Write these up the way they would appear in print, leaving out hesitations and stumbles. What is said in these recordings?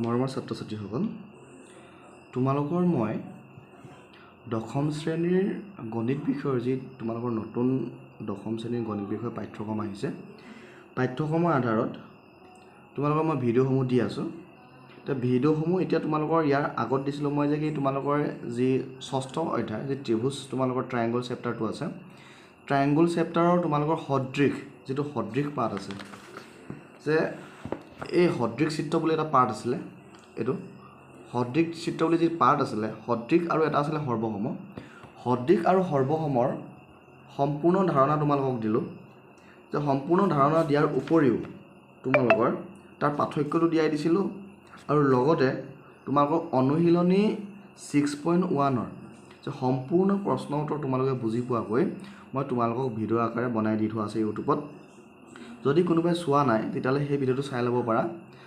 মৰমৰ ছাত্ৰ ছাত্ৰীসকল, তোমালোকৰ মই দশম শ্ৰেণীৰ গণিত বিষয়ৰ যি তোমালোকৰ নতুন দশম শ্ৰেণীৰ গণিত বিষয়ৰ পাঠ্যক্ৰম আহিছে, পাঠ্যক্ৰমৰ আধাৰত তোমালোকৰ মই ভিডিঅ'সমূহ দি আছোঁ। তো ভিডিঅ'সমূহ এতিয়া তোমালোকৰ ইয়াৰ আগত দিছিলোঁ মই যে কি তোমালোকৰ যি ষষ্ঠ অধ্যায় যি ত্ৰিভুজ তোমালোকৰ ট্ৰায়েংগল চেপ্টাৰটো আছে, ট্ৰায়েংগল চেপ্টাৰৰ তোমালোকৰ সদৃশ যিটো সদৃশ পাঠ আছে, যে এই সদৃশ চিত্ৰ বুলি এটা পাৰ্ট আছিলে, এইটো সদৃশ চিত্ৰ বুলি যি পাৰ্ট আছিলে, সদৃশ আৰু এটা আছিলে সৰ্বসম। সদৃশ আৰু সৰ্বসমৰ সম্পূৰ্ণ ধাৰণা তোমালোকক দিলোঁ, যে সম্পূৰ্ণ ধাৰণা দিয়াৰ উপৰিও তোমালোকৰ তাৰ পাৰ্থক্যটো দিয়াই দিছিলোঁ, আৰু লগতে তোমালোকৰ অনুশীলনী 6.1ৰ যে সম্পূৰ্ণ প্ৰশ্ন উত্তৰ তোমালোকে বুজি পোৱাকৈ মই তোমালোকক ভিডিঅ' আকাৰে বনাই দি থোৱা আছে ইউটিউবত। যদি কোনোবাই চোৱা নাই তেতিয়াহ'লে সেই ভিডিঅ'টো চাই ল'ব পাৰা,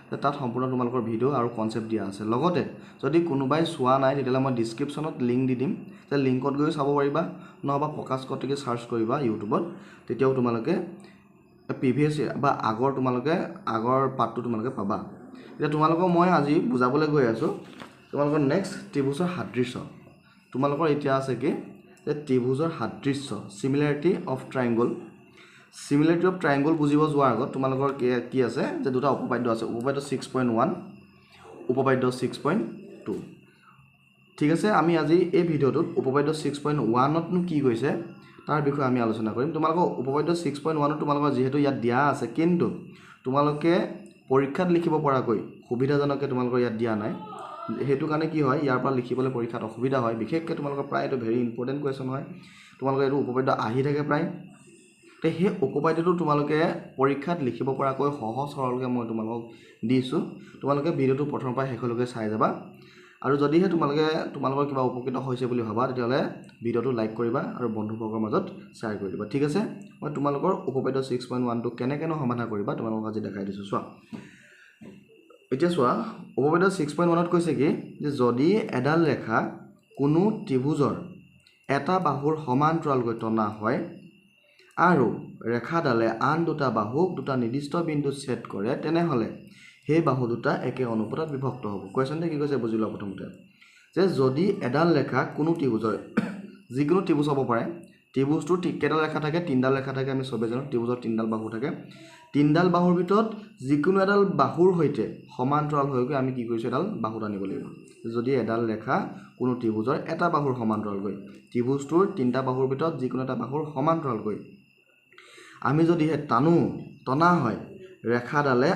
যে তাত সম্পূৰ্ণ তোমালোকৰ ভিডিঅ' আৰু কনচেপ্ট দিয়া আছে। লগতে যদি কোনোবাই চোৱা নাই তেতিয়াহ'লে মই ডিছক্ৰিপশ্যনত লিংক দি দিম, যে লিংকত গৈ চাব পাৰিবা, নহবা প্ৰকাশ কটকী চাৰ্চ কৰিবা ইউটিউবত, তেতিয়াও তোমালোকে প্ৰিভিয়াছ বা আগৰ পাৰ্টটো তোমালোকে পাবা। এতিয়া তোমালোকক মই আজি বুজাবলৈ গৈ আছোঁ তোমালোকৰ নেক্সট ত্ৰিভুজৰ সাদৃশ্য। তোমালোকৰ এতিয়া আছে কি যে ত্ৰিভুজৰ সাদৃশ্য, similarity of triangle. Similarity of triangle বুজিব যোৱাৰ আগত তোমালোকৰ কি আছে যে দুটা উপপাদ্য আছে, উপপাদ্য 6.1, উপপাদ্য 6.2। ঠিক আছে, আমি আজি এই ভিডিঅ'টোত উপপাদ্য 6.1তনো কি কৈছে তাৰ বিষয়ে আমি আলোচনা কৰিম। তোমালোকৰ উপপাদ্য 6.1ত তোমালোকৰ যিহেতু ইয়াত দিয়া আছে, কিন্তু তোমালোকে পৰীক্ষাত লিখিব পৰাকৈ সুবিধাজনকে তোমালোকৰ ইয়াত দিয়া নাই। সেইটো কাৰণে কি হয়, ইয়াৰ পৰা লিখিবলৈ পৰীক্ষাত অসুবিধা হয়। বিশেষকৈ তোমালোকৰ প্ৰায় এইটো ভেৰি ইম্পৰ্টেণ্ট কুৱেশ্যন হয়, তোমালোকৰ এইটো উপপাদ্য আহি থাকে প্ৰায়। তো সেই উপপাদ্যটো তোমালোকে পৰীক্ষাত লিখিব পৰাকৈ সহজ সৰলকৈ মই তোমালোকক দিছোঁ। তোমালোকে ভিডিঅ'টো প্ৰথমৰ পৰা শেষলৈকে চাই যাবা, আৰু যদিহে তোমালোকৰ কিবা উপকৃত হৈছে বুলি ভাবা তেতিয়াহ'লে ভিডিঅ'টো লাইক কৰিবা আৰু বন্ধুবৰ্গৰ মাজত শ্বেয়াৰ কৰি দিবা। ঠিক আছে, মই তোমালোকৰ উপপাদ্য 6.1টো কেনেকৈনো সমাধান কৰিবা তোমালোকক আজি দেখাই দিছোঁ। চোৱা, এতিয়া চোৱা, উপপাদ্য 6.1ত কৈছে কি যে যদি এডাল ৰেখা কোনো ত্ৰিভুজৰ এটা বাহুৰ সমান্তৰালকৈ টনা হয় আৰু ৰেখাডালে আন দুটা বাহুক দুটা নিৰ্দিষ্ট বিন্দুত ছেদ কৰে, তেনেহ'লে সেই বাহু দুটা একে অনুপাতত বিভক্ত হ'ব। কুৱেশ্যনটো কি কৈছে বুজি লোৱা প্ৰথমতে, যে যদি এডাল ৰেখা কোনো ত্ৰিভুজৰ, যিকোনো ত্ৰিভুজ হ'ব পাৰে, ত্ৰিভুজটোৰ কেইডাল ৰেখা থাকে, 3ডাল ৰেখা থাকে, আমি চবেই জানো ত্ৰিভুজৰ 3ডাল বাহু থাকে। 3ডাল বাহুৰ ভিতৰত যিকোনো এডাল বাহুৰ সৈতে সমান্তৰাল হৈ গৈ আমি কি কৰিছোঁ, এডাল বাহু টানিব লাগিব। যদি এডাল ৰেখা কোনো ত্ৰিভুজৰ এটা বাহুৰ সমান্তৰালকৈ, ত্ৰিভুজটোৰ 3টা বাহুৰ ভিতৰত যিকোনো এটা বাহুৰ সমান্তৰালকৈ আমি যদিহে টনা হয়, ৰেখাডালে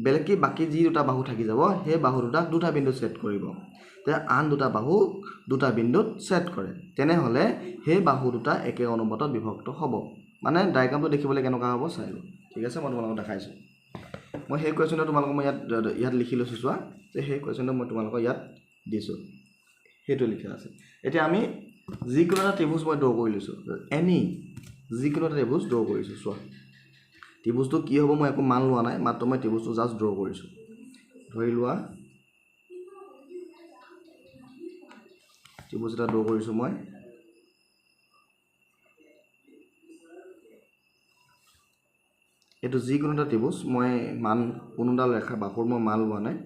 বেলেগকৈ বাকী যি দুটা বাহু থাকি যাব সেই বাহু দুটাক দুটা বিন্দুত ছেদ কৰিব, যে আন দুটা বাহুক দুটা বিন্দুত ছেদ কৰে, তেনেহ'লে সেই বাহু দুটা একে অনুপাতত বিভক্ত হ'ব। মানে ডায়েগ্ৰামটো দেখিবলৈ কেনেকুৱা হ'ব চাই লওঁ। ঠিক আছে, মই তোমালোকক দেখাইছোঁ। মই সেই কুৱেশ্যনটো তোমালোকক মই ইয়াত লিখি লৈছোঁ। চোৱা, যে সেই কুৱেশ্যনটো মই তোমালোকক ইয়াত দিছোঁ, সেইটো লিখা আছে। এতিয়া আমি যিকোনো এটা ত্ৰিভুজ মই ড্ৰ কৰি লৈছোঁ, যিকোনো এটা ত্ৰিভুজ ড্ৰ কৰিছোঁ। চোৱা, ত্ৰিভুজটো কি হ'ব মই একো মান লোৱা নাই, মাত্ৰ মই ত্ৰিভুজটো জাষ্ট ড্ৰ কৰিছোঁ। ধৰি লোৱা ত্ৰিভুজ এটা ড্ৰ কৰিছোঁ মই। এইটো যিকোনো এটা ত্ৰিভুজ, মই মান কোনোডাল ৰেখা বাহুৰ মই মান লোৱা নাই,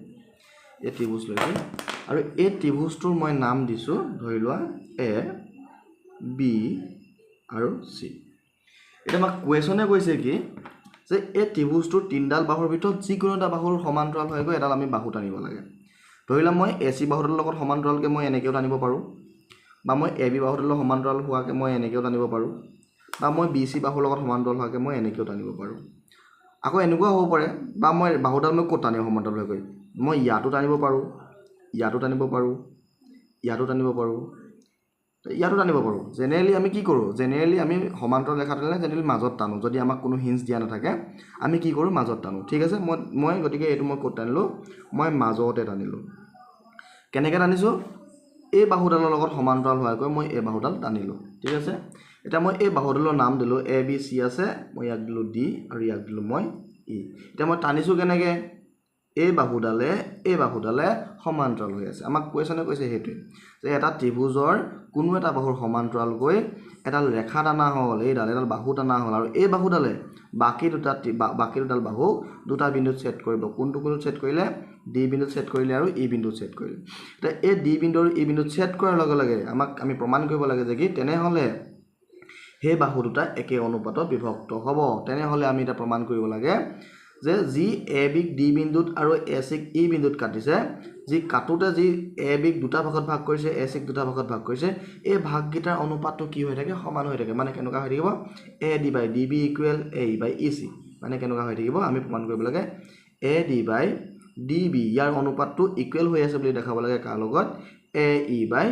এই ত্ৰিভুজ লৈছোঁ, আৰু এই ত্ৰিভুজটোৰ মই নাম দিছোঁ ধৰি লোৱা A, B আৰু C। এতিয়া আমাক কুৱেশ্যনে কৈছে কি যে এই ত্ৰিভুজটোৰ 3ডাল বাহুৰ ভিতৰত যিকোনো এটা বাহুৰ সমান্তৰাল হৈ গৈ এডাল আমি বাহু টানিব লাগে। ধৰি লোৱা মই AC বাহুটোৰ লগত সমান্তৰালকৈ মই এনেকৈও টানিব পাৰোঁ, বা মই AB বাহুটোৰ লগত সমান্তৰাল হোৱাকৈ মই এনেকৈও টানিব পাৰোঁ, বা মই BC বাহুৰ লগত সমান্তৰাল হোৱাকৈ মই এনেকৈও টানিব পাৰোঁ। আকৌ এনেকুৱাও হ'ব পাৰে, বা মই বাহুডাল মই ক'ত টানিম সমান্তৰাল হৈ গৈ, মই ইয়াতো টানিব পাৰোঁ, ইয়াতো টানিব পাৰোঁ, ইয়াতো টানিব পাৰোঁ, ইয়াতো টানিব পাৰোঁ। জেনেৰেলি আমি কি কৰোঁ, জেনেৰেলি আমি সমান্তৰাল ৰেখা টানিলে জেনেৰেলি মাজত টানো, যদি আমাক কোনো হিঞ্চ দিয়া নাথাকে আমি কি কৰোঁ, মাজত টানো। ঠিক আছে, মই গতিকে এইটো মই ক'ত টানিলোঁ, মই মাজতে টানিলোঁ। কেনেকৈ টানিছোঁ, এই বাহুডালৰ লগত সমান্তৰাল হোৱাকৈ মই এই বাহুডাল টানিলোঁ। ঠিক আছে, এতিয়া মই এই বাহুডালৰ নাম দিলোঁ ABC আছে, মই ইয়াক দিলোঁ D আৰু ইয়াক দিলোঁ মই E। এতিয়া মই টানিছোঁ কেনেকৈ, এই বাহুডালে সমান্তৰাল হৈ আছে। আমাক কুৱেশ্যনে কৈছে সেইটোৱে, যে এটা ত্ৰিভুজৰ কোনো এটা বাহুৰ সমান্তৰালকৈ এডাল ৰেখা টানা হ'ল, এডাল বাহু টানা হ'ল, আৰু এই বাহুডালে বাকী দুডাল বাহুক দুটা বিন্দুত ছেদ কৰিব। কোনটো কোনটোত ছেদ কৰিলে, ডি বিন্দুত ছেদ কৰিলে আৰু ই বিন্দুত ছেদ কৰিলে এতিয়া এই ডি বিন্দু আৰু ই বিন্দুত ছেদ কৰাৰ লগে লগে আমাক আমি প্ৰমাণ কৰিব লাগে যে কি তেনেহ'লে সেই বাহু দুটা একে অনুপাতত বিভক্ত হ'ব তেনেহ'লে আমি এটা প্ৰমাণ কৰিব লাগে যে যি এ বিক ডি বিন্দুত আৰু এ চিক ই বিন্দুত কাটিছে যি কাটোতে যি এ বিক দুটা ভাগত ভাগ কৰিছে এ চিক দুটা ভাগত ভাগ কৰিছে এই ভাগকেইটাৰ অনুপাতটো কি হৈ থাকে সমান হৈ থাকে মানে কেনেকুৱা হৈ থাকিব A D by D B equal A E by E C মানে কেনেকুৱা হৈ থাকিব আমি প্ৰমাণ কৰিব লাগে A D by D B ইয়াৰ অনুপাতটো ইকুৱেল হৈ আছে বুলি দেখাব লাগে কাৰ লগত এ ই বাই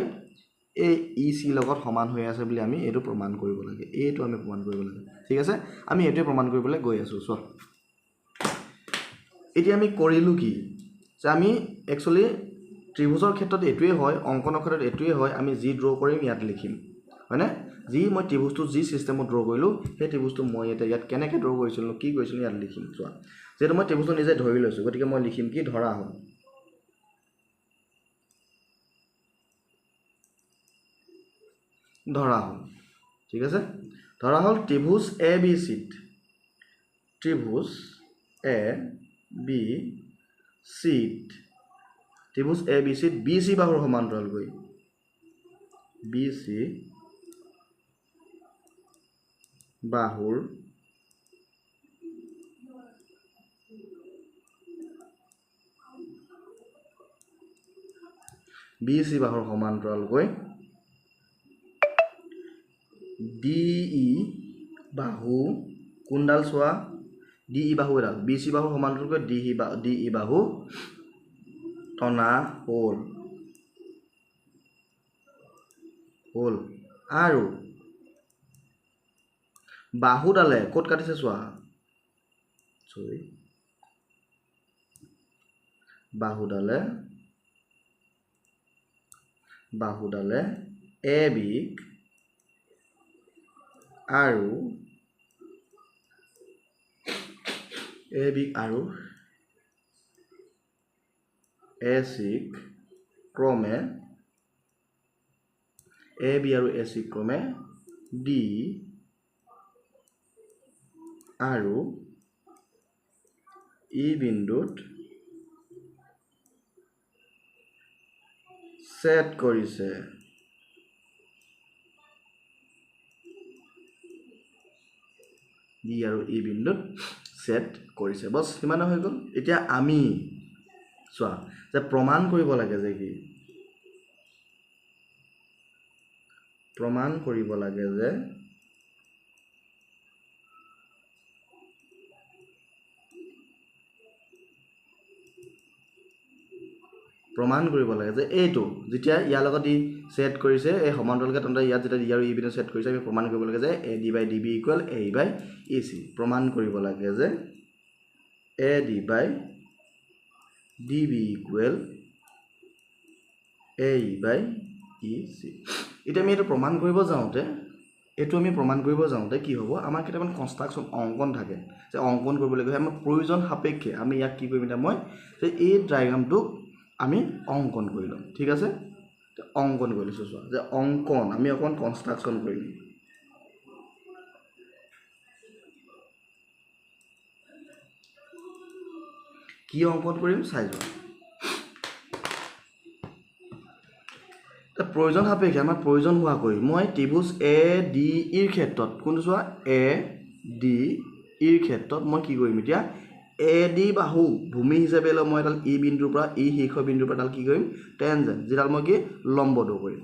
এ ই চি লগত সমান হৈ আছে বুলি আমি এইটো প্ৰমাণ কৰিব লাগে এইটো আমি প্ৰমাণ কৰিব লাগে ঠিক আছে আমি এইটোৱে প্ৰমাণ কৰিবলৈ গৈ আছোঁ চোৱা এতিয়া আমি কৰিলোঁ কি যে আমি একচুৱেলি ত্ৰিভুজৰ ক্ষেত্ৰত এইটোৱে হয় অংকনৰ ক্ষেত্ৰত এইটোৱে হয় আমি যি ড্ৰ কৰিম ইয়াত লিখিম হয়নে যি মই ত্ৰিভুজটো যি ছিষ্টেমত ড্ৰ কৰিলোঁ সেই ত্ৰিভুজটো মই এতিয়া ইয়াত কেনেকৈ ড্ৰ কৰিছিলোঁ কি কৰিছিলোঁ ইয়াত লিখিম চোৱা যিহেতু মই ত্ৰিভুজটো নিজে ধৰি লৈছোঁ গতিকে মই লিখিম কি ধৰা হ'ল ঠিক আছে ধৰা হ'ল ত্ৰিভুজ এ বি চিত ত্ৰিভুজ এ বি চিত ত্ৰিভুজ এ বি চিত বি চি বাহুৰ সমান্তৰালকৈ বি চি বাহুৰ সমান্তৰালকৈ ডি ই বাহু কোনডাল চোৱা ডি ই বাহু এডাল বি চি বাহুৰ সমান্তৰালকৈ ডি ই বাহু টনা হ'ল আৰু বাহুডালে ক'ত কাটিছে চোৱা বাহুডালে এ বিক আৰু এ চিক ক্ৰমে এ বি আৰু এ চিক ক্ৰমে ডি আৰু ই বিন্দুত ছেদ কৰিছে ডি আৰু ই বিন্দুত ছেদ কৰিছে বছ সিমানে হৈ গ'ল এতিয়া আমি চোৱা যে প্ৰমাণ কৰিব লাগে যে কি প্ৰমাণ কৰিব লাগে যে এইটো যেতিয়া ইয়াৰ লগত ই ছেদ কৰিছে এই সমান্তৰালকৈ তন্ত্ৰত ইয়াত যেতিয়া ই আৰু ই বিন্দু ছেদ কৰিছে আমি প্ৰমাণ কৰিব লাগে যে A D by D B equal A E by E C প্ৰমাণ কৰিব লাগে যে A D by D B equal A E by E C এতিয়া আমি এইটো প্ৰমাণ কৰিব যাওঁতে কি হ'ব আমাৰ কেইটামান কনষ্ট্ৰাকশ্যন অংকন থাকে যে অংকন কৰিবলগীয়া হয় আমাৰ প্ৰয়োজন সাপেক্ষে আমি ইয়াক কি কৰিম এতিয়া মই যে এই ডায়েগ্ৰামটোক আমি অংকন কৰি ল'ম ঠিক আছে অংকন কৰি লৈছোঁ চোৱা যে অংকন আমি অকণমান কনষ্ট্ৰাকশ্যন কৰিম কি অংকন কৰিম চাই যোৱা প্ৰয়োজন সাপেক্ষে আমাৰ প্ৰয়োজন হোৱাকৈ মই ত্ৰিভুজ এ ডি ইৰ ক্ষেত্ৰত কোনটো চোৱা এ ডি ইৰ ক্ষেত্ৰত মই কি কৰিম এতিয়া এ ডি বাহু ভূমি হিচাপে লৈ মই এডাল ই বিন্দুৰ পৰা ই শীৰ্ষ বিন্দুৰ পৰা এডাল কি কৰিম টেনজেণ্ট যিডাল মই কি লম্ব ড্ৰ কৰিম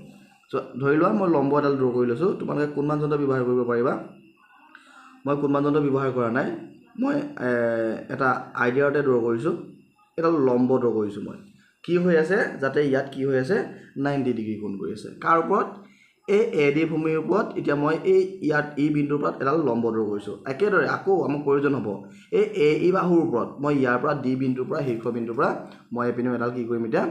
ধৰি লোৱা মই লম্ব এডাল ড্ৰ কৰি লৈছোঁ তোমালোকে কোনমান যন্ত্ৰ ব্যৱহাৰ কৰিব পাৰিবা মই কোনমান যন্ত্ৰ ব্যৱহাৰ কৰা নাই মই এটা আইডিয়াতে ড্ৰ কৰিছোঁ এডাল লম্ব ড্ৰ কৰিছোঁ মই কি হৈ আছে যাতে ইয়াত কি হৈ আছে 90 ডিগ্ৰী কোণ কৰি আছে কাৰ ওপৰত এই এ ডি ভূমিৰ ওপৰত এতিয়া মই এই ইয়াত ই বিন্দুৰ ওপৰত এডাল লম্ব ড্ৰ কৰিছোঁ একেদৰে আকৌ আমাক প্ৰয়োজন হ'ব এই এ ই বাহুৰ ওপৰত মই ইয়াৰ পৰা ডি বিন্দুৰ পৰা শীৰ্ষ বিন্দুৰ পৰা মই এপিনেও এডাল কি কৰিম এতিয়া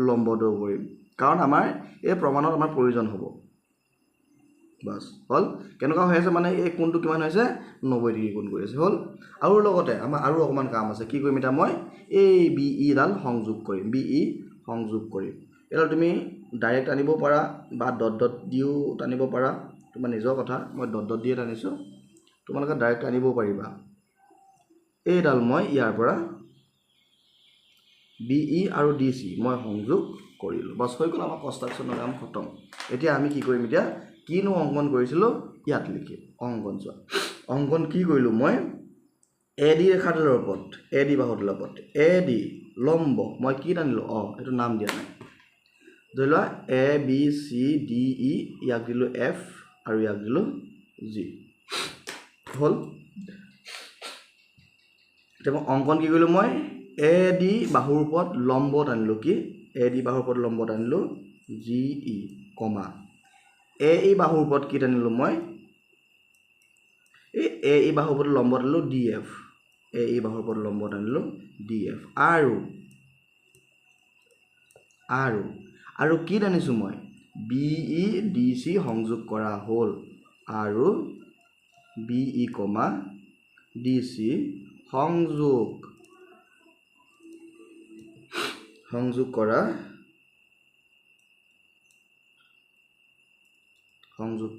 লম্ব ড্ৰ কৰিম কাৰণ আমাৰ এই প্ৰমাণত আমাৰ প্ৰয়োজন হ'ব বাস হ'ল কেনেকুৱা হৈ আছে মানে এই কোণটো কিমান হৈছে 90 ডিগ্ৰী কোণ কৰি আছে হ'ল আৰু লগতে আমাৰ আৰু অকমান কাম আছে কি কৰিম এতিয়া মই এই বি ই ডাল সংযোগ কৰিম এডাল তুমি ডাইৰেক্ট আনিব পাৰা বা ডট ডট দিও টানিব পাৰা তোমাৰ নিজৰ কথা মই ডট ডট দিয়ে টানিছোঁ তোমালোকে ডাইৰেক্ট আনিব পাৰিবা এইডাল মই ইয়াৰ পৰা BE আৰু DC মই সংযোগ কৰিলোঁ বাছ হৈ গ'ল আমাৰ কনষ্ট্ৰাকশ্যনৰ কাম খতম এতিয়া আমি কি কৰিম এতিয়া কিনো অংকন কৰিছিলোঁ ইয়াত লিখিম অংকন চোৱা অংকন কি কৰিলোঁ মই AD ৰেখাডালৰ ওপৰত AD বাহুডালৰ ওপৰত AD লম্ব মই কি টানিলোঁ এইটো নাম দিয়া নাই ধৰি লোৱা ABCDE ইয়াক দিলোঁ F আৰু ইয়াক দিলোঁ G হ'ল এতিয়া মই অংকন কি কৰিলোঁ মই AD বাহুৰ ওপৰত লম্ব টানিলোঁ কি AD বাহুৰ ওপৰত লম্ব টানিলোঁ GE কমা AE বাহুৰ ওপৰত কি টানিলোঁ মই এই AE বাহুৰ ওপৰত লম্ব টানিলোঁ DF AE বাহুৰ ওপৰত লম্ব টানিলোঁ DF আৰু কি টানিছোঁ মই BE DC সংযোগ কৰা হ'ল আৰু BE, DC সংযোগ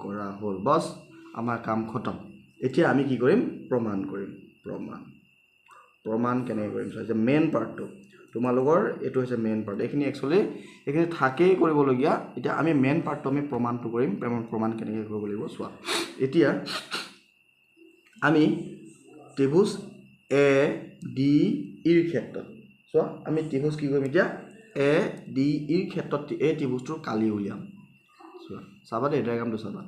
কৰা হ'ল বস আমাৰ কাম খতম এতিয়া আমি কি কৰিম প্ৰমাণ কৰিম প্ৰমাণ কেনেকৈ কৰিম যে মেইন পাৰ্টটো তোমালোকৰ এইটো হৈছে মেইন পাৰ্ট এইখিনি একচুয়ালি এইখিনি থাকেই কৰিবলগীয়া এতিয়া আমি মেইন পাৰ্টটো আমি প্ৰমাণটো কৰিম প্ৰমাণ কেনেকৈ কৰিব লাগিব চোৱা এতিয়া আমি ত্ৰিভুজ ADE ৰ ক্ষেত্ৰত চোৱা আমি ত্ৰিভুজ কি কৰিম এতিয়া ADE ৰ ক্ষেত্ৰত এই ত্ৰিভুজটোৰ কালি উলিয়াম চোৱা চাবা দেই ডায়াগ্ৰামটো চাবা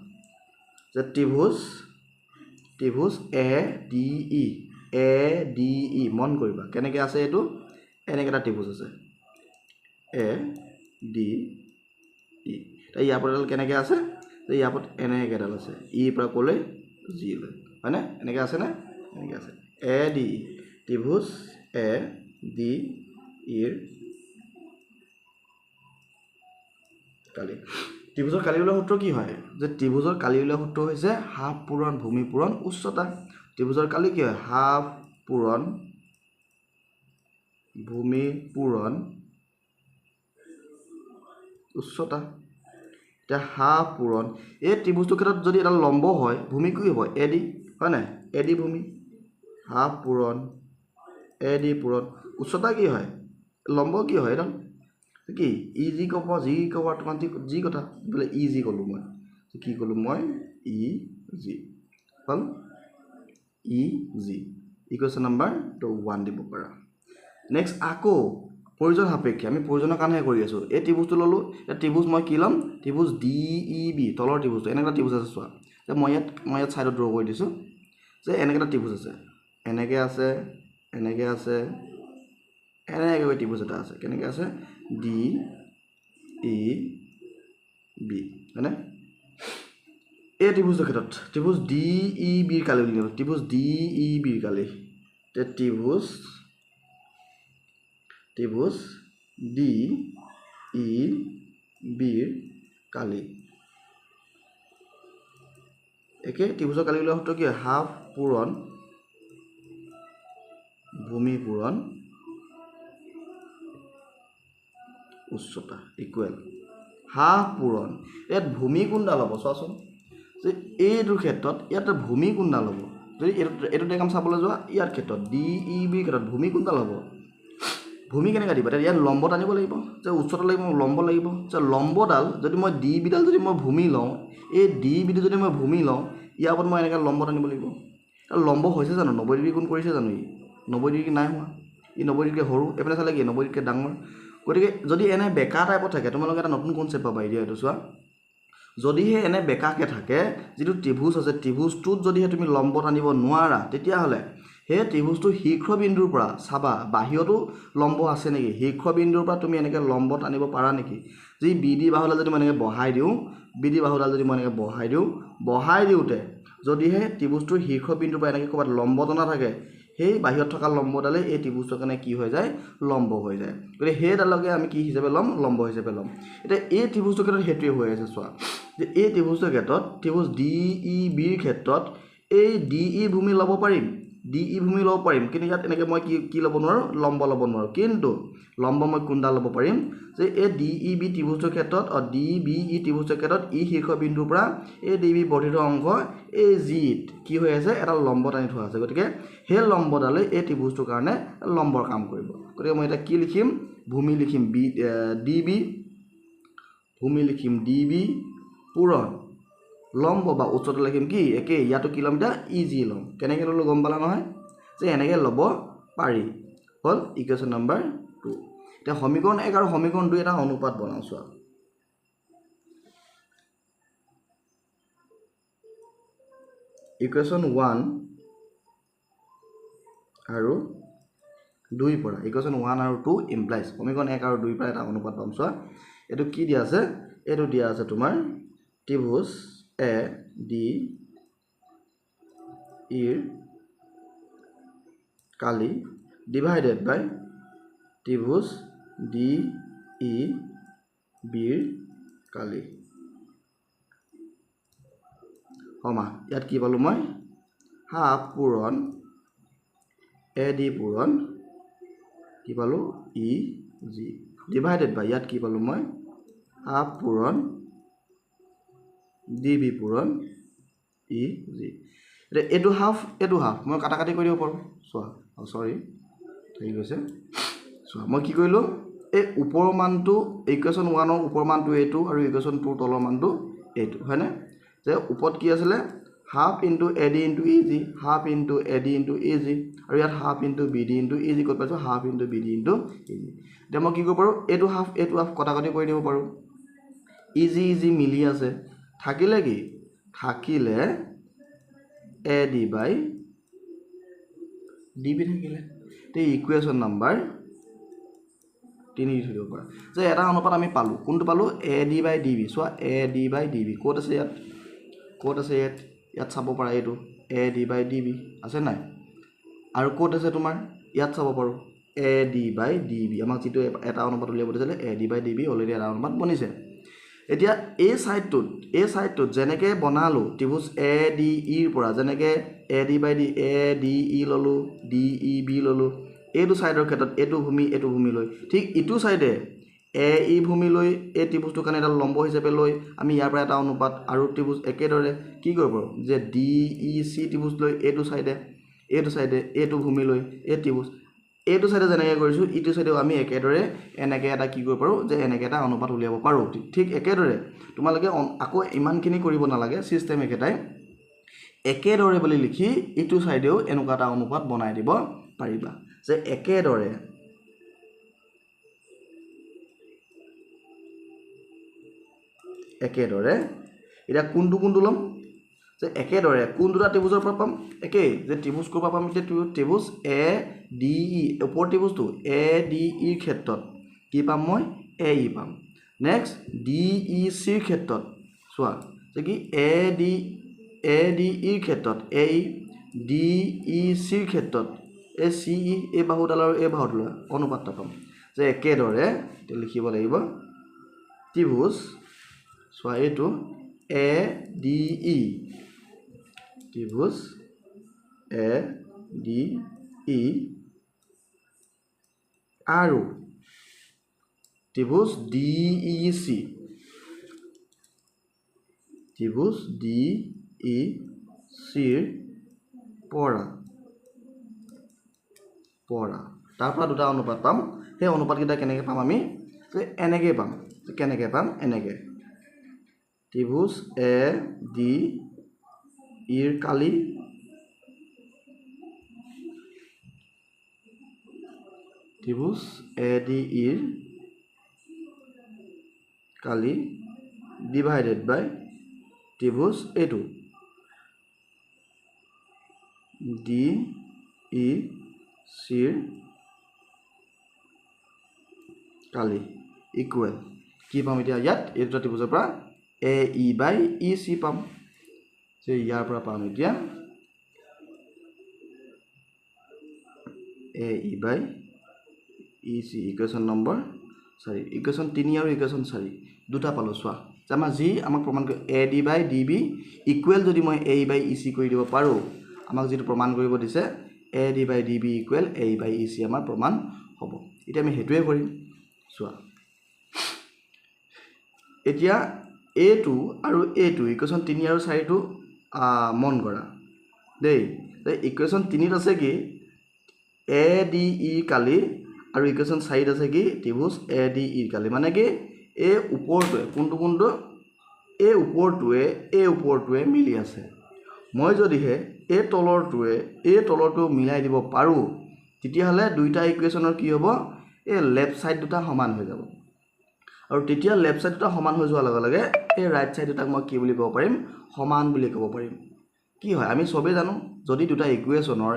যে ত্ৰিভুজ ADE মন কৰিবা কেনেকৈ আছে এইটো এনেকৈ এটা ত্ৰিভুজ আছে ADE ইয়াৰ পৰা এডাল কেনেকৈ আছে যে ইয়াৰ পৰা এনেকৈ এডাল আছে ই পৰা ক'লৈ জি লৈ হয়নে এনেকৈ আছেনে এনেকৈ আছে ADE ত্ৰিভুজ ADE ৰ কালি ত্ৰিভুজৰ কালি উলিওৱা সূত্ৰ কি হয় যে ত্ৰিভুজৰ কালি উলিওৱা সূত্ৰ হৈছে হাফ পূৰণ ভূমি পূৰণ উচ্চতা ত্ৰিভুজৰ কালি কি হয় হাফ পূৰণ ভূমি পূৰণ উচ্চতা এতিয়া হাফ পূৰণ এই ত্ৰিভুজটোৰ ক্ষেত্ৰত যদি এটা লম্ব হয় ভূমি কি হ'ব AD হয় নাই AD ভূমি হাফ পূৰণ AD পূৰণ উচ্চতা কি হয় লম্ব কি হয় এডাল কি ই জি ক'ব জি ক'ব তোমাৰ যি কথা বোলে ই জি ক'লোঁ মই কি ক'লোঁ মই ই জি হ'ল ই জি ইকুৱেশ্যন নাম্বাৰ 1 দিব পাৰা নেক্সট আকৌ প্ৰয়োজন সাপেক্ষে আমি প্ৰয়োজনৰ কাৰণেহে কৰি আছোঁ এই ত্ৰিভুজটো ল'লোঁ এই ত্ৰিভুজ মই কি ল'ম ত্ৰিভুজ DEB তলৰ ত্ৰিভুজটো এনেকুৱা এটা ত্ৰিভুজ আছে চোৱা যে মই ইয়াত ছাইডত ড্ৰ কৰি দিছোঁ যে এনেকৈ এটা ত্ৰিভুজ আছে এনেকৈ আছে এনেকৈ ত্ৰিভুজ এটা আছে কেনেকৈ আছে DEB হয়নে এই ত্ৰিভুজৰ ক্ষেত্ৰত ত্ৰিভুজ DEB ৰ কালি উলিয়ালোঁ ত্ৰিভুজ DEB ৰ কালি ত্ৰিভুজ DEB ৰ কালি একে ত্ৰিভুজৰ কালি উলিওৱা সূত্ৰ কি হয় হাফ পূৰণ ভূমি পূৰণ উচ্চতা ইকুৱেল হাফ পূৰণ ইয়াত ভূমি কোনডাল হ'ব চোৱাচোন যে এইটোৰ ক্ষেত্ৰত ইয়াত ভূমি কোনডাল হ'ব যদি এইটো ডায়াগ্ৰাম চাবলৈ যোৱা ইয়াৰ ক্ষেত্ৰত DEB ৰ ক্ষেত্ৰত ভূমি কোনডাল হ'ব ভূমি কেনেকৈ দিবা ইয়াত লম্ব টানিব লাগিব যে উচ্চতা লাগিব লম্ব লাগিব যে লম্বডাল যদি মই DB ডাল যদি মই ভূমি লওঁ এই DBটো যদি মই ভূমি লওঁ ইয়াৰ ওপৰত মই এনেকৈ লম্ব টানিব লাগিব লম্ব হৈছে জানো 90 ডিগ্ৰী কোণ কৰিছে জানো ই 90 ডিগ্ৰী নাই হোৱা ই 90 ডিগ্ৰী সৰু এইফালে চালে কি 90 ডিগ্ৰী ডাঙৰ গতিকে যদি এনে বেকা টাইপত থাকে তোমালোকে এটা নতুন কনচেপ্ট পাবা এতিয়া এইটো চোৱা যদিহে এনে বেকাকৈ থাকে যিটো ত্ৰিভুজ আছে ত্ৰিভুজটোত যদিহে তুমি লম্ব টানিব নোৱাৰা তেতিয়াহ'লে সেই ত্ৰিভুজটো শীৰ্ষবিন্দুৰ পৰা চাবা বাহিৰতো লম্ব আছে নেকি শীৰ্ষবিন্দুৰ পৰা তুমি এনেকৈ লম্ব টানিব পাৰা নেকি যি BD বাহুডাল যদি মই এনেকৈ বহাই দিওঁ BD বাহুডাল যদি মই এনেকৈ বহাই দিওঁতে যদিহে ত্ৰিভুজটোৰ শীৰ্ষবিন্দুৰ পৰা এনেকৈ ক'ৰবাত লম্ব টনা থাকে সেই বাহিৰত থকা লম্বডালে এই ত্ৰিভুজটোৰ কাৰণে কি হৈ যায় লম্ব হৈ যায় গতিকে সেইডালকে আমি কি হিচাপে ল'ম লম্ব হিচাপে ল'ম এতিয়া এই ত্ৰিভুজটোৰ ক্ষেত্ৰত সেইটোৱে হৈ আছে চোৱা যে এই ত্ৰিভুজটোৰ ক্ষেত্ৰত ত্ৰিভুজ DEB ৰ ক্ষেত্ৰত এই DE ভূমি ল'ব পাৰিম ডি ই ভূমি ল'ব পাৰিম কিন্তু ইয়াত এনেকৈ মই কি ল'ব নোৱাৰোঁ লম্ব ল'ব নোৱাৰোঁ কিন্তু লম্ব মই কোনডাল ল'ব পাৰিম যে এই ডি ই বি ত্ৰিভুজৰ ক্ষেত্ৰত ডি বি ই ত্ৰিভুজৰ ক্ষেত্ৰত ই শীৰ্ষ বিন্দুৰ পৰা এই ডি বি বৰ্ধিত অংশ এই জিত কি হৈ আছে এটা লম্ব টানি থোৱা আছে গতিকে সেই লম্বডালে এই ত্ৰিভুজটোৰ কাৰণে লম্বৰ কাম কৰিব গতিকে মই এটা কি লিখিম ভূমি লিখিম ডি বি ভূমি লিখিম ডি বি পূৰণ লম্ব বা উচ্চতা লিখিম কি একেই ইয়াতো কি ল'ম এতিয়া ই জি ল'ম কেনেকৈ ল'লোঁ গম পালা নহয় যে এনেকৈ ল'ব পাৰি হ'ল ইকুৱেশ্যন নম্বৰ 2 এতিয়া সমীকৰণ 1 আৰু সমীকৰণ 2 এটা অনুপাত বনাওঁ চোৱা ইকুৱেশ্যন 1 আৰু 2 পৰা ইকুৱেশ্যন 1 আৰু 2 ইমপ্লাইজ সমীকৰণ 1 আৰু 2 পৰা এটা অনুপাত পাম চোৱা এইটো কি দিয়া আছে এইটো দিয়া আছে তোমাৰ ত্ৰিভুজ এ ডি ইৰ কালি ডিভাইডেড বাই ত্ৰিভুজ ডি ই বিৰ কালি সমান ইয়াত কি পালোঁ মই হাফ পূৰণ এ ডি পূৰণ কি পালোঁ ই জি ডিভাইডেড বাই ইয়াত কি পালোঁ মই হাফ পূৰণ ডি বি পূৰণ ই জি এতিয়া এইটো হাফ মই কাটাকাটি কৰি দিব পাৰোঁ চোৱা চৰি ঠিক আছে চোৱা মই কি কৰিলোঁ এই ওপৰৰ মানটো ইকুৱেশ্যন 1ৰ ওপৰৰ মানটো এইটো আৰু ইকুৱেশ্যন 2ৰ তলৰ মানটো এইটো হয়নে যে ওপৰত কি আছিলে half into A D into E G half into A D into E G আৰু ইয়াত half into B D into E G ক'ত পাইছোঁ half into B D into E G এতিয়া মই কি কৰিব পাৰোঁ এইটো হাফ কটাকটি কৰি দিব পাৰোঁ ই জি মিলি আছে থাকিলে কি থাকিলে A D by D B থাকিলে এই ইকুৱেশ্যন নম্বৰ 3 দি থৈ দিব পাৰা যে এটা অনুপাত আমি পালোঁ কোনটো পালোঁ A D by D B চোৱা A D by D B ক'ত আছে ইয়াত চাব পাৰা এইটো A D by D B আছে নাই আৰু ক'ত আছে তোমাৰ ইয়াত চাব পাৰোঁ A D by D B আমাক যিটো এটা অনুপাত উলিয়াব দিছিলে A D by D B already এটা অনুপাত বনিছে এতিয়া এই ছাইডটোত যেনেকৈ বনালোঁ ত্ৰিভুজ এ ডি ইৰ পৰা যেনেকৈ A D by D A D E ল'লোঁ ডি ই বি ল'লোঁ এইটো ছাইডৰ ক্ষেত্ৰত এইটো ভূমি লৈ ঠিক ইটো ছাইডে এ ই ভূমি লৈ এই ত্ৰিভুজটোৰ কাৰণে এটা লম্ব হিচাপে লৈ আমি ইয়াৰ পৰা এটা অনুপাত আৰু ত্ৰিভুজ একেদৰে কি কৰিব পাৰোঁ যে ডি ই চি ত্ৰিভুজ লৈ এইটো ছাইডে এইটো ভূমি লৈ এই ত্ৰিভুজ এইটো ছাইডে যেনেকৈ কৰিছোঁ ইটো ছাইডেও আমি একেদৰে এনেকৈ এটা কি কৰিব পাৰোঁ যে এনেকৈ এটা অনুপাত উলিয়াব পাৰোঁ ঠিক একেদৰে তোমালোকে আকৌ ইমানখিনি কৰিব নালাগে ছিষ্টেম একেদৰে বুলি লিখি ইটো ছাইডেও এনেকুৱা এটা অনুপাত বনাই দিব পাৰিবা যে একেদৰে এতিয়া কোনটো ল'ম যে একেদৰে কোন দুটা ত্ৰিভুজৰ পৰা পাম একেই যে ত্ৰিভুজ ক'ৰ পৰা পাম এতিয়া ত্ৰিভুজ এ ডি ই ওপৰ ত্ৰিভুজটো এ ডি ইৰ ক্ষেত্ৰত কি পাম মই এ ই পাম নেক্সট ডি ই চিৰ ক্ষেত্ৰত চোৱা যে কি এ ডি ইৰ ক্ষেত্ৰত এ ই ডি ই চিৰ ক্ষেত্ৰত এ চি ই এই বাহুডাল আৰু এই বাহুডালৰ অনুপাতটা পাম যে একেদৰে লিখিব লাগিব ত্ৰিভুজ চোৱা এইটো A D E ত্ৰিভুজ A D E আৰু ত্ৰিভুজ ডি ই চি ত্ৰিভুজ ডি ই চিৰ পৰা তাৰ পৰা দুটা অনুপাত পাম সেই অনুপাতকেইটা কেনেকৈ পাম আমি যে এনেকৈ পাম এনেকৈ ত্ৰিভুজ এ ডি ইৰ কালি ত্ৰিভুজ এ ডি ইৰ কালি ডিভাইডেড বাই ত্ৰিভুজ এইটো ডি ই চিৰ কালি ইকুৱেল কি পাম এতিয়া ইয়াত এই দুটা ত্ৰিভুজৰ পৰা এ ই বাই ই চি পাম যে ইয়াৰ পৰা পাম এতিয়া এ E by E C equation number 4 equation 3 আৰু ইকুৱেশ্যন 4 দুটা পালোঁ চোৱা যে আমাক প্ৰমাণ কৰি A D by D B equal যদি মই এ ই বাই ই চি কৰি দিব পাৰোঁ আমাক যিটো প্ৰমাণ কৰিব দিছে AD by DB equal A by EC আমাৰ প্ৰমাণ হ'ব এতিয়া আমি হেতুৱে কৰিম চোৱা এতিয়া A2 আৰু A2 ইকুৱেশ্যন 3 আৰু 4 টো মন কৰা দেই ইকুৱেশ্যন 3 ত আছে কি ADE কালি আৰু ইকুৱেশ্যন 4 ত আছে কি ত্ৰিভুজ ADE কালি মানে কি এ ওপৰটোৱে কোনটো এই ওপৰটোৱে মিলি আছে মই যদিহে এই তলৰটো মিলাই দিব পাৰো তেতিয়াহলে দুইটা ইকুৱেশ্যনৰ কি হ'ব এই লেফট সাইড দুটা সমান হৈ যাব আৰু তেতিয়া লেফট সাইড দুটা সমান হৈ যোৱাৰ লগে লগে এই ৰাইট সাইড দুটাক মই কি বুলি ক'ব পাৰিম সমান বুলি ক'ব পাৰিম কি হয় আমি সবে জানো যদি দুটা ইকুৱেশ্যনৰ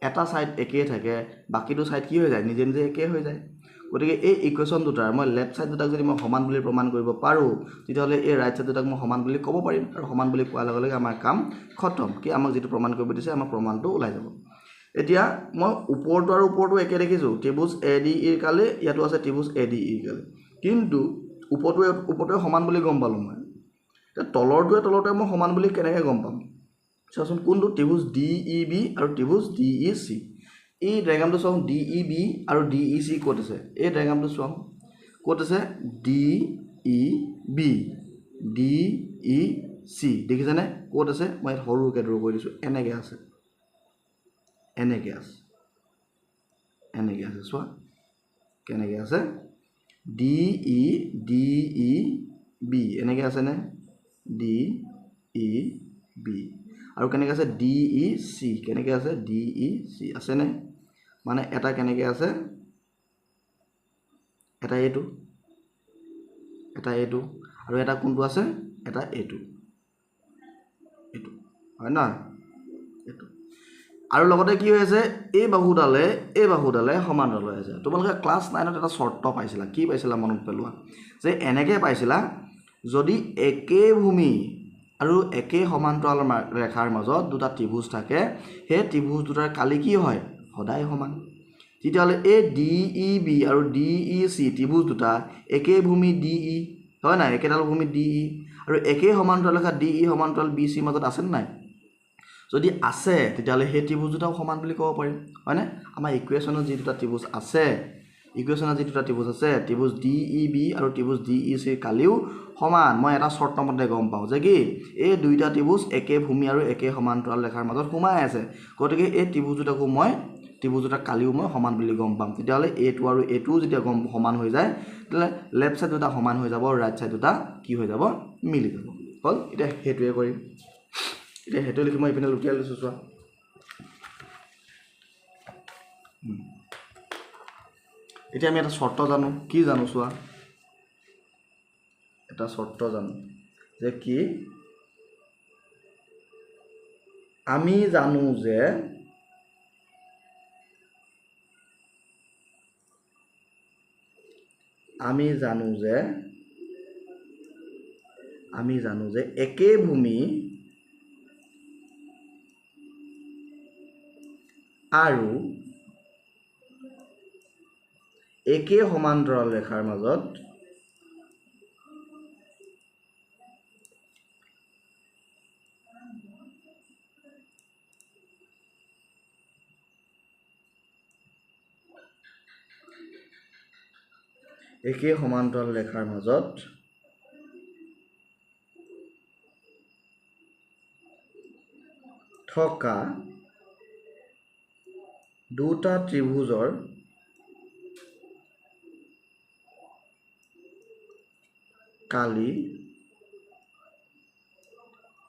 এটা সাইড একেই থাকে বাকিটো সাইড কি হৈ যায় নিজে নিজে একে হৈ যায় গতিকে এই ইকুৱেশ্যন দুটাৰ মই লেফট সাইড দুটাক যদি মই সমান বুলি প্ৰমাণ কৰিব পাৰো তেতিয়াহলে এই ৰাইট সাইড দুটাক মই সমান বুলি ক'ব পাৰিম আৰু সমান বুলি কোৱাৰ লগে লগে আমাৰ কাম খতম কি আমাক যেটো প্ৰমাণ কৰিব দিছে আমাৰ প্ৰমাণটো ওলাই যাব এতিয়া মই ওপৰটো একে দেখিছো ত্ৰিভুজ ADE ৰ কালি ইয়াতো আছে ত্ৰিভুজ ADE ৰ কালি কিন্তু ওপৰটোৱে সমান বুলি গম পালো মই তলৰটোৱে মই সমান বুলি কেনেকৈ গম পাম চাচোন কোনটো ত্ৰিভুজ DEB আৰু ত্ৰিভুজ DEC এই ডায়াগ্ৰামটো চাও DEB আৰু DEC ক'ত আছে এই ডায়াগ্ৰামটো চাও ক'ত আছে DEB DEC দেখিছানে ক'ত আছে মই সৰুকৈ ড্ৰ কৰি দিছো এনেকৈ আছে চোৱা কেনেকৈ আছে DEB এনেকৈ আছে নে DEB আৰু কেনেকৈ আছে DEC কেনেকৈ আছে DEC আছে নে মানে এটা কেনেকৈ আছে এটা এইটো আৰু এটা কোনটো আছে এটা এইটো হয় না এইটো আৰু লগতে কি হৈ আছে এই বাহুডালে সমান্তৰাল হৈ আছে তোমালোকে ক্লাছ 9 ত এটা শৰ্ত পাইছিলা কি পাইছিলা মনত পেলোৱা যে এনেকৈ পাইছিলা যদি একে ভূমি আৰু একে সমান্তৰাল ৰেখাৰ মাজত দুটা ত্ৰিভুজ থাকে সেই ত্ৰিভুজ দুটাৰ কালি কি হয় সদায় সমান তেতিয়াহলে এই DEB আৰু DEC ত্ৰিভুজ দুটা একে ভূমি DE হয় না একেডাল ভূমি DE আৰু একে সমান্তৰাল ৰেখা DE সমান্তৰাল BC মাজত আছে নাই যদি আছে তেতিয়াহলে সেই ত্ৰিভুজ দুটাও সমান বুলি ক'ব পাৰিম হয় না আমাৰ ইকুৱেশ্যনত যি দুটা ত্ৰিভুজ আছে ত্ৰিভুজ DEB আৰু ত্ৰিভুজ DEC কালিও সমান মই এটা শৰ্ত মতে গম পাওঁ যে কি এই দুইটা ত্ৰিভুজ একে ভূমি আৰু একে সমান্তৰাল ৰেখাৰ মাজত সোমাই আছে গতিকে এই ত্ৰিভুজ দুটা কালিও মই সমান বুলি গম পাম তেতিয়াহলে A2 আৰু A2 যেতিয়া সমান হৈ যায় তেতিয়াহলে লেফট সাইড দুটা সমান হৈ যাব আৰু ৰাইট সাইড দুটা কি হৈ যাব মিলি যাব হল এটা হেতুৱে কৰিম এতিয়া হেতু লিখি মই ইপিনে লুটিয়াই লৈছো চোৱা এতিয়া আমি এটা শৰ্ত জানো কি জানো চোৱা এটা শৰ্ত জানো যে কি আমি জানো যে একে ভূমি আৰু একে সমান্তৰাল ৰেখাৰ মাজত থকা দুটা ত্ৰিভুজৰ কালি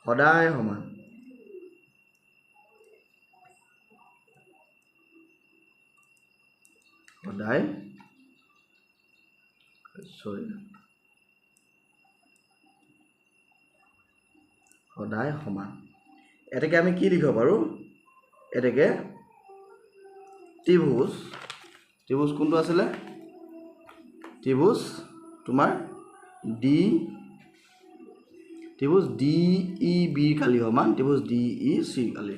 সদায় সমান এটাকে আমি কি লিখিব পাৰো এটাকে ত্ৰিভুজ কোনটো আছিলে ত্ৰিভুজ তোমাৰ ত্ৰিভুজ DEB কালি সমান ত্ৰিভুজ DEC কালি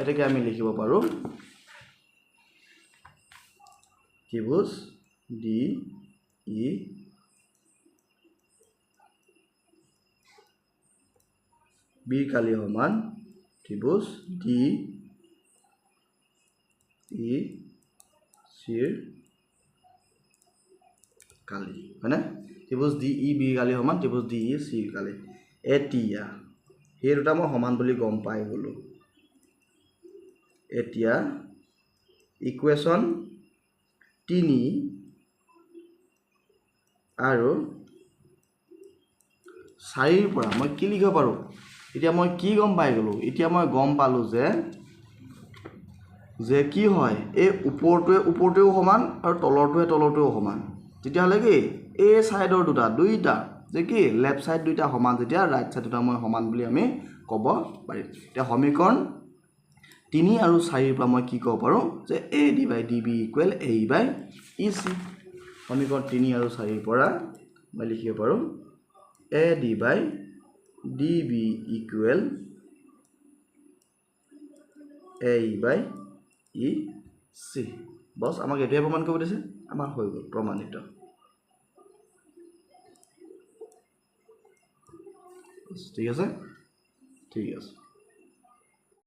এটাকে আমি লিখিব পাৰো ত্ৰিভুজ DEB কালি সমান ত্ৰিভুজ ই চিৰ কালি হয়নে ত্ৰিভুজ ডি ই বি কালি সমান ত্ৰিভুজ ডি ই চিৰ কালি এতিয়া সেই দুটা মই সমান বুলি গম পাই গ'লো এতিয়া ইকুৱেশ্যন 3 আৰু 4 পৰা মই কি লিখিব পাৰোঁ এতিয়া মই কি গম পাই গ'লো এতিয়া মই গম পালোঁ যে কি হয় এই ওপৰটোৱেও সমান আৰু তলৰটোৱেও সমান তেতিয়াহ'লে কি এই ছাইডৰ দুইটা যে কি লেফ্ট ছাইড দুইটা সমান যেতিয়া ৰাইট ছাইড দুটা মই সমান বুলি আমি ক'ব পাৰিম এতিয়া সমীকৰণ 3 আৰু 4 পৰা মই কি ক'ব পাৰোঁ যে A D by D B equal A E by E C সমীকৰণ 3 আৰু 4 পৰা মই লিখিব পাৰোঁ A D by D B equal A E by E C বছ আমাক এইটোৱে প্ৰমাণ কৰিব দিছে আমাৰ হৈ গ'ল প্ৰমাণিত ঠিক আছে